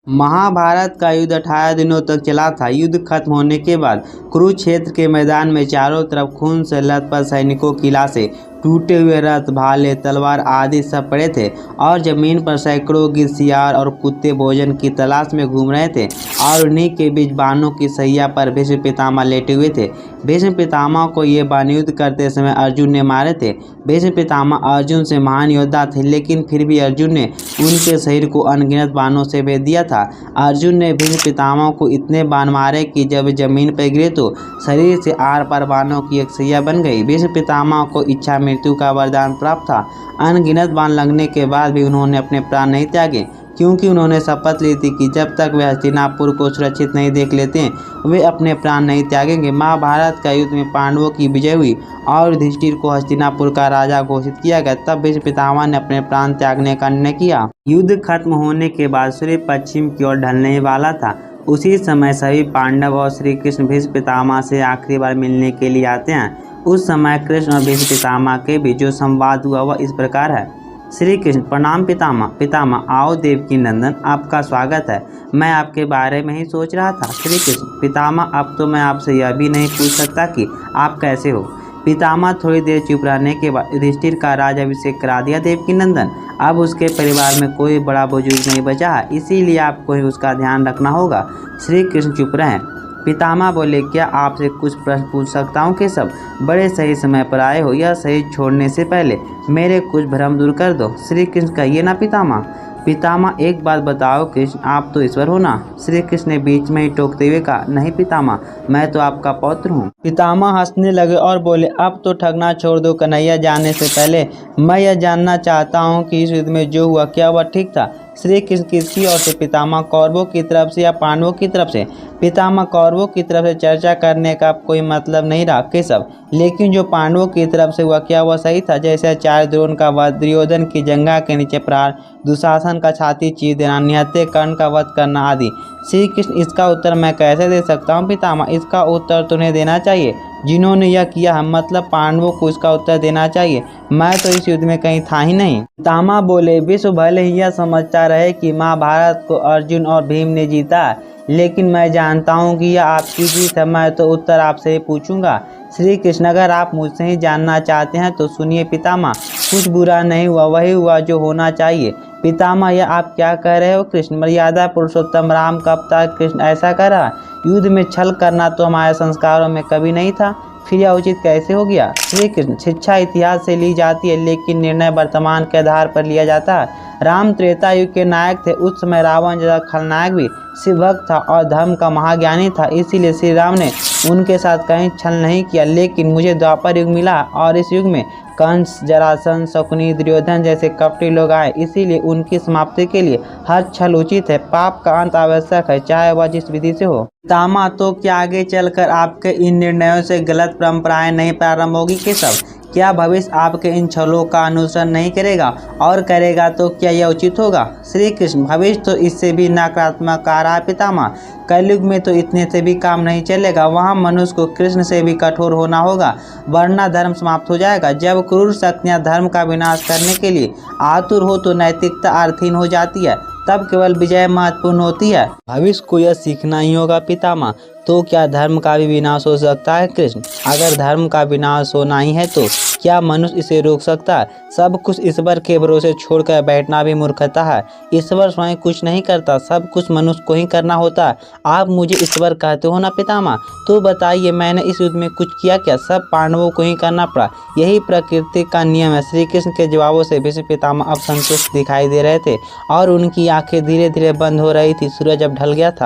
महाभारत का युद्ध 18 दिनों तक चला था। युद्ध खत्म होने के बाद कुरुक्षेत्र के मैदान में चारों तरफ खून से लथपथ सैनिकों की लाशें, टूटे हुए रथ, भाले, तलवार आदि सब पड़े थे और जमीन पर सैकड़ों गिद्ध, सियार और कुत्ते भोजन की तलाश में घूम रहे थे और उन्हीं के बीच बाणों की सैया पर भीष्म पितामह लेटे हुए थे। भीष्म पितामह को ये बाण युद्ध करते समय अर्जुन ने मारे थे। भीष्म पितामह अर्जुन से महान योद्धा थे, लेकिन फिर भी अर्जुन ने उनके शरीर को अनगिनत बाणों से भेद दिया था। अर्जुन ने भीष्म पितामह को इतने बाण मारे कि जब जमीन पर गिरे तो शरीर से आर पार बाणों की एक सैया बन गई। भीष्म पितामह को इच्छा मृत्यु का वरदान प्राप्त था। अनगिनत बाण लगने के बाद भी उन्होंने अपने प्राण नहीं त्यागे, क्योंकि उन्होंने शपथ ली थी कि जब तक वे हस्तिनापुर को सुरक्षित नहीं देख लेते वे अपने प्राण नहीं त्यागेंगे। महाभारत का युद्ध में पांडवों की विजय हुई और युधिष्ठिर को हस्तिनापुर का राजा घोषित किया गया। तब भीष्म पितामह ने अपने प्राण त्यागने का निर्णय किया। युद्ध खत्म होने के बाद सूर्य पश्चिम की ओर ढलने वाला था। उसी समय सभी पांडव और श्री कृष्ण भीष्म पितामह से आखिरी बार मिलने के लिए आते हैं। उस समय कृष्ण और भीष्म पितामह के बीच जो संवाद हुआ वह इस प्रकार है। श्री कृष्ण: प्रणाम पितामह। पितामह: आओ देवकी नंदन, आपका स्वागत है। मैं आपके बारे में ही सोच रहा था। श्री कृष्ण: पितामह, अब तो मैं आपसे यह भी नहीं पूछ सकता कि आप कैसे हो। पितामह थोड़ी देर चुप रहने के बाद युधिष्ठिर का राज्याभिषेक करा दिया देवकी नंदन। अब उसके परिवार में कोई बड़ा बुजुर्ग नहीं बचा है, इसीलिए आपको ही उसका ध्यान रखना होगा। श्री कृष्ण चुप रहें। पितामह बोले: क्या आपसे कुछ प्रश्न पूछ सकता हूँ केशव? बड़े सही समय पर आए हो। यह शरीर छोड़ने से पहले मेरे कुछ भ्रम दूर कर दो। श्री कृष्ण: कहिए ना पितामह। पितामह: एक बात बताओ कृष्ण, आप तो ईश्वर हो ना? श्री कृष्ण ने बीच में ही टोकते हुए कहा: नहीं पितामह, मैं तो आपका पौत्र हूँ। पितामह हंसने लगे और बोले: अब तो ठगना छोड़ दो कन्हैया। जाने से पहले मैं यह जानना चाहता हूँ कि इस युद्ध में जो हुआ क्या वह ठीक था? श्री कृष्ण: किसकी ओर से पितामह? कौरवों की तरफ से या पांडवों की तरफ से? पितामह: कौरवों की तरफ से चर्चा करने का कोई मतलब नहीं रहा केशव, लेकिन जो पांडवों की तरफ से हुआ क्या वह सही था? जैसे आचार्य द्रोण का वध, दुर्योधन की जंघा के नीचे प्रहार, दुशासन का छाती चीर देना, निहत्थे कर्ण का वध करना आदि। श्री कृष्ण: इसका उत्तर मैं कैसे दे सकता हूँ पितामह? इसका उत्तर तुम्हें देना चाहिए जिन्होंने यह किया है, मतलब पांडवों को इसका उत्तर देना चाहिए। मैं तो इस युद्ध में कहीं था ही नहीं। पितामह बोले: विश्व भले ही यह समझता रहे कि महाभारत को अर्जुन और भीम ने जीता, लेकिन मैं जानता हूँ कि यह आपकी जीत है। मैं तो उत्तर आपसे ही पूछूंगा। श्री कृष्ण: अगर आप मुझसे ही जानना चाहते हैं तो सुनिए पितामह, कुछ बुरा नहीं हुआ, वही हुआ जो होना चाहिए। पितामह: यह आप क्या कह रहे हो कृष्ण? मर्यादा पुरुषोत्तम राम का अवतार कृष्ण ऐसा कर रहा? युद्ध में छल करना तो हमारे संस्कारों में कभी नहीं था, फिर यह उचित कैसे हो गया? श्री कृष्ण: शिक्षा इतिहास से ली जाती है, लेकिन निर्णय वर्तमान के आधार पर लिया जाता है। राम त्रेता युग के नायक थे। उस समय रावण जैसा खलनायक भी शिव भक्त था और धर्म का महाज्ञानी था, इसीलिए श्री राम ने उनके साथ कहीं छल नहीं किया। लेकिन मुझे द्वापर युग मिला और इस युग में कंस, जरासंध, शकुनी, दुर्योधन जैसे कपटी लोग आए, इसीलिए उनकी समाप्ति के लिए हर छल उचित है। पाप का अंत आवश्यक है, चाहे वह जिस विधि से हो। पितामह: तो क्या आगे चलकर आपके इन निर्णयों से गलत परंपराएं नहीं प्रारंभ होगी केशव? क्या भविष्य आपके इन छलों का अनुसरण नहीं करेगा, और करेगा तो क्या यह उचित होगा? श्री कृष्ण: भविष्य तो इससे भी नकारात्मक आ रहा है पितामह। कलयुग में तो इतने से भी काम नहीं चलेगा। वहाँ मनुष्य को कृष्ण से भी कठोर होना होगा, वरना धर्म समाप्त हो जाएगा। जब क्रूर शक्तियाँ धर्म का विनाश करने के लिए आतुर हो तो नैतिकता अर्थहीन हो जाती है, तब केवल विजय महत्वपूर्ण होती है। भविष्य को यह सीखना ही होगा पितामह। तो क्या धर्म का भी विनाश हो सकता है कृष्ण? अगर धर्म का विनाश होना ही है तो क्या मनुष्य इसे रोक सकता है? सब कुछ ईश्वर के भरोसे छोड़कर बैठना भी मूर्खता है। ईश्वर स्वयं कुछ नहीं करता, सब कुछ मनुष्य को ही करना होता है। आप मुझे ईश्वर कहते हो ना पितामह, तो बताइए मैंने इस युद्ध में कुछ किया क्या? सब पांडवों को ही करना पड़ा, यही प्रकृति का नियम है। श्री कृष्ण के जवाबों से भीष्म पितामह अब संतुष्ट दिखाई दे रहे थे और उनकी आंखें धीरे धीरे बंद हो रही थी। सूरज अब ढल गया था।